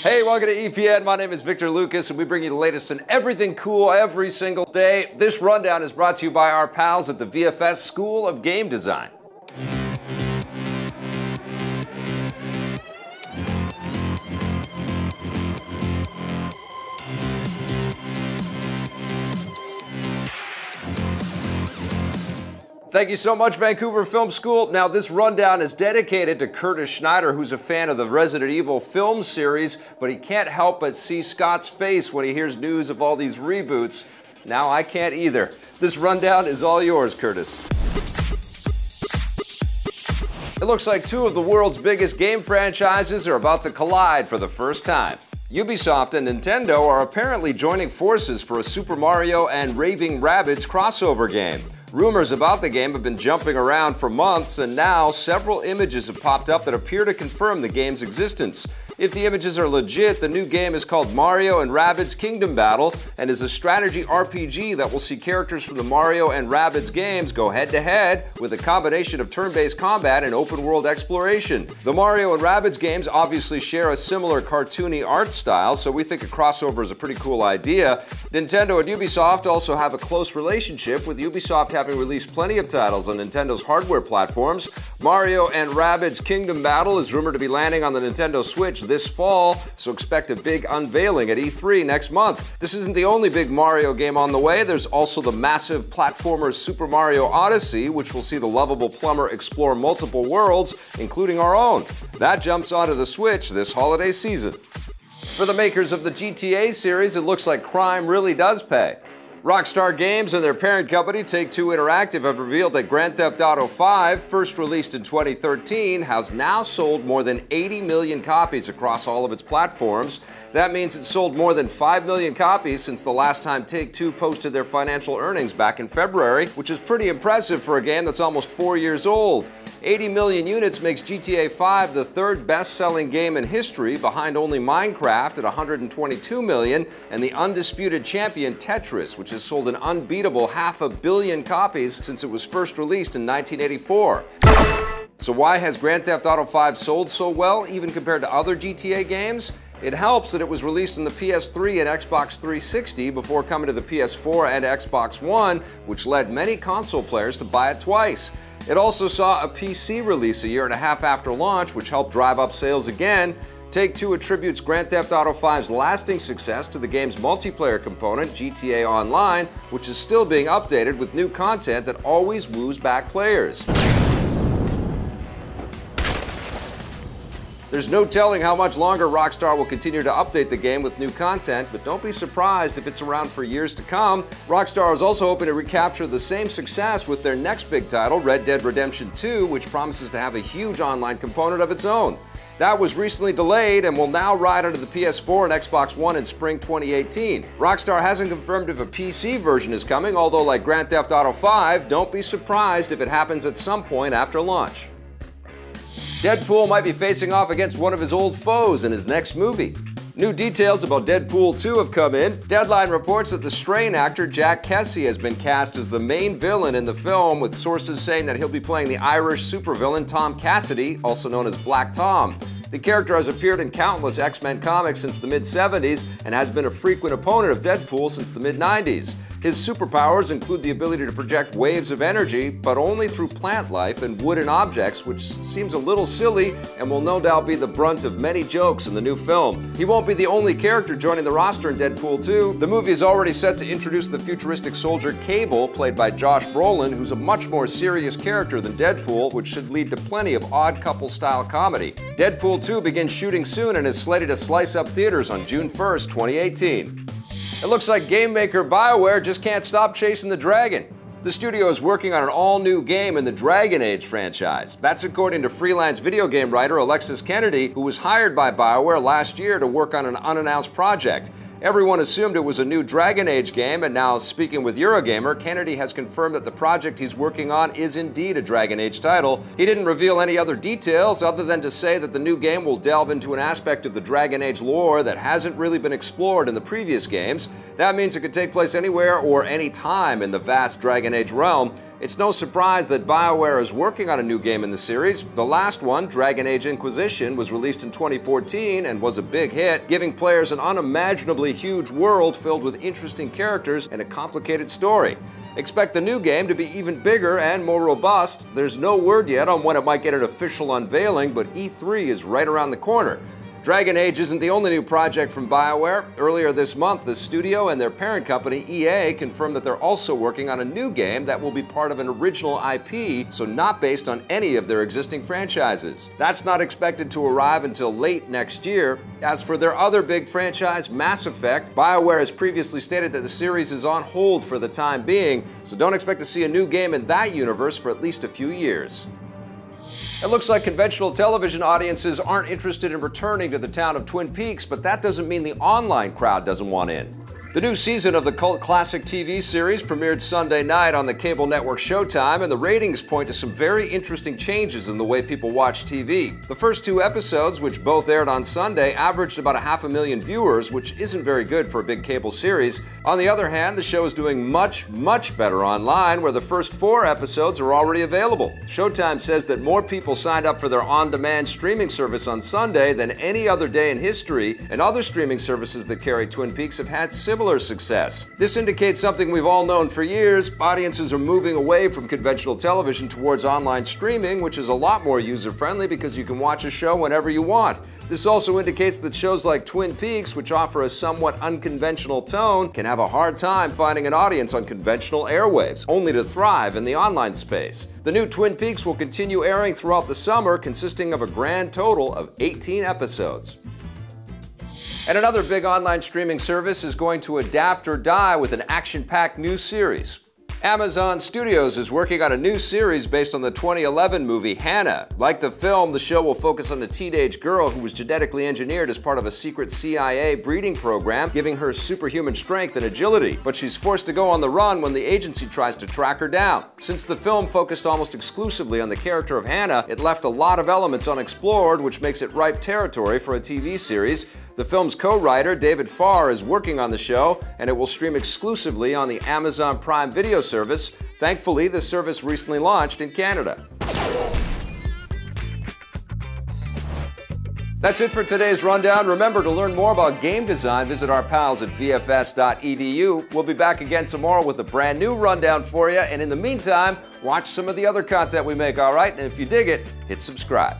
Hey, welcome to EPN. My name is Victor Lucas, and we bring you the latest in everything cool every single day. This rundown is brought to you by our pals at the VFS School of Game Design. Thank you so much, Vancouver Film School. Now, this rundown is dedicated to Curtis Schneider, who's a fan of the Resident Evil film series, but he can't help but see Scott's face when he hears news of all these reboots. Now, I can't either. This rundown is all yours, Curtis. It looks like two of the world's biggest game franchises are about to collide for the first time. Ubisoft and Nintendo are apparently joining forces for a Super Mario and Rabbids crossover game. Rumors about the game have been jumping around for months, and now several images have popped up that appear to confirm the game's existence. If the images are legit, the new game is called Mario and Rabbids Kingdom Battle and is a strategy RPG that will see characters from the Mario and Rabbids games go head-to-head with a combination of turn-based combat and open-world exploration. The Mario and Rabbids games obviously share a similar cartoony art style, so we think a crossover is a pretty cool idea. Nintendo and Ubisoft also have a close relationship, with Ubisoft having released plenty of titles on Nintendo's hardware platforms. Mario and Rabbids Kingdom Battle is rumored to be landing on the Nintendo Switch this fall, so expect a big unveiling at E3 next month. This isn't the only big Mario game on the way. There's also the massive platformer Super Mario Odyssey, which will see the lovable plumber explore multiple worlds, including our own. That jumps onto the Switch this holiday season. For the makers of the GTA series, it looks like crime really does pay. Rockstar Games and their parent company, Take-Two Interactive, have revealed that Grand Theft Auto V, first released in 2013, has now sold more than 80 million copies across all of its platforms. That means it's sold more than 5 million copies since the last time Take-Two posted their financial earnings back in February, which is pretty impressive for a game that's almost 4 years old. 80 million units makes GTA V the third best-selling game in history, behind only Minecraft at 122 million and the undisputed champion Tetris, which has sold an unbeatable 500 million copies since it was first released in 1984. So why has Grand Theft Auto V sold so well, even compared to other GTA games? It helps that it was released on the PS3 and Xbox 360 before coming to the PS4 and Xbox One, which led many console players to buy it twice. It also saw a PC release a year and a half after launch, which helped drive up sales again. Take-Two attributes Grand Theft Auto V's lasting success to the game's multiplayer component, GTA Online, which is still being updated with new content that always woos back players. There's no telling how much longer Rockstar will continue to update the game with new content, but don't be surprised if it's around for years to come. Rockstar is also hoping to recapture the same success with their next big title, Red Dead Redemption 2, which promises to have a huge online component of its own. That was recently delayed and will now ride onto the PS4 and Xbox One in spring 2018. Rockstar hasn't confirmed if a PC version is coming, although like Grand Theft Auto V, don't be surprised if it happens at some point after launch. Deadpool might be facing off against one of his old foes in his next movie. New details about Deadpool 2 have come in. Deadline reports that the Strain actor Jack Kessie has been cast as the main villain in the film, with sources saying that he'll be playing the Irish supervillain Tom Cassidy, also known as Black Tom. The character has appeared in countless X-Men comics since the mid-70s and has been a frequent opponent of Deadpool since the mid-90s. His superpowers include the ability to project waves of energy, but only through plant life and wooden objects, which seems a little silly and will no doubt be the brunt of many jokes in the new film. He won't be the only character joining the roster in Deadpool 2. The movie is already set to introduce the futuristic soldier Cable, played by Josh Brolin, who's a much more serious character than Deadpool, which should lead to plenty of odd couple-style comedy. Deadpool 2 begins shooting soon and is slated to slice up theaters on June 1st, 2018. It looks like game maker BioWare just can't stop chasing the dragon. The studio is working on an all-new game in the Dragon Age franchise. That's according to freelance video game writer Alexis Kennedy, who was hired by BioWare last year to work on an unannounced project. Everyone assumed it was a new Dragon Age game, and now, speaking with Eurogamer, Kennedy has confirmed that the project he's working on is indeed a Dragon Age title. He didn't reveal any other details other than to say that the new game will delve into an aspect of the Dragon Age lore that hasn't really been explored in the previous games. That means it could take place anywhere or any time in the vast Dragon Age realm. It's no surprise that BioWare is working on a new game in the series. The last one, Dragon Age Inquisition, was released in 2014 and was a big hit, giving players an unimaginably huge world filled with interesting characters and a complicated story. Expect the new game to be even bigger and more robust. There's no word yet on when it might get an official unveiling, but E3 is right around the corner. Dragon Age isn't the only new project from BioWare. Earlier this month, the studio and their parent company, EA, confirmed that they're also working on a new game that will be part of an original IP, so not based on any of their existing franchises. That's not expected to arrive until late next year. As for their other big franchise, Mass Effect, BioWare has previously stated that the series is on hold for the time being, so don't expect to see a new game in that universe for at least a few years. It looks like conventional television audiences aren't interested in returning to the town of Twin Peaks, but that doesn't mean the online crowd doesn't want in. The new season of the cult classic TV series premiered Sunday night on the cable network Showtime, and the ratings point to some very interesting changes in the way people watch TV. The first two episodes, which both aired on Sunday, averaged about 500,000 viewers, which isn't very good for a big cable series. On the other hand, the show is doing much better online, where the first 4 episodes are already available. Showtime says that more people signed up for their on-demand streaming service on Sunday than any other day in history, and other streaming services that carry Twin Peaks have had similar success. This indicates something we've all known for years. Audiences are moving away from conventional television towards online streaming, which is a lot more user-friendly because you can watch a show whenever you want. This also indicates that shows like Twin Peaks, which offer a somewhat unconventional tone, can have a hard time finding an audience on conventional airwaves, only to thrive in the online space. The new Twin Peaks will continue airing throughout the summer, consisting of a grand total of 18 episodes. And another big online streaming service is going to adapt or die with an action-packed new series. Amazon Studios is working on a new series based on the 2011 movie Hanna. Like the film, the show will focus on a teenage girl who was genetically engineered as part of a secret CIA breeding program, giving her superhuman strength and agility. But she's forced to go on the run when the agency tries to track her down. Since the film focused almost exclusively on the character of Hanna, it left a lot of elements unexplored, which makes it ripe territory for a TV series. The film's co-writer, David Farr, is working on the show, and it will stream exclusively on the Amazon Prime Video service. Thankfully, the service recently launched in Canada. That's it for today's rundown. Remember, to learn more about game design, visit our pals at VFS.edu. We'll be back again tomorrow with a brand new rundown for you, and in the meantime, watch some of the other content we make, all right? And if you dig it, hit subscribe.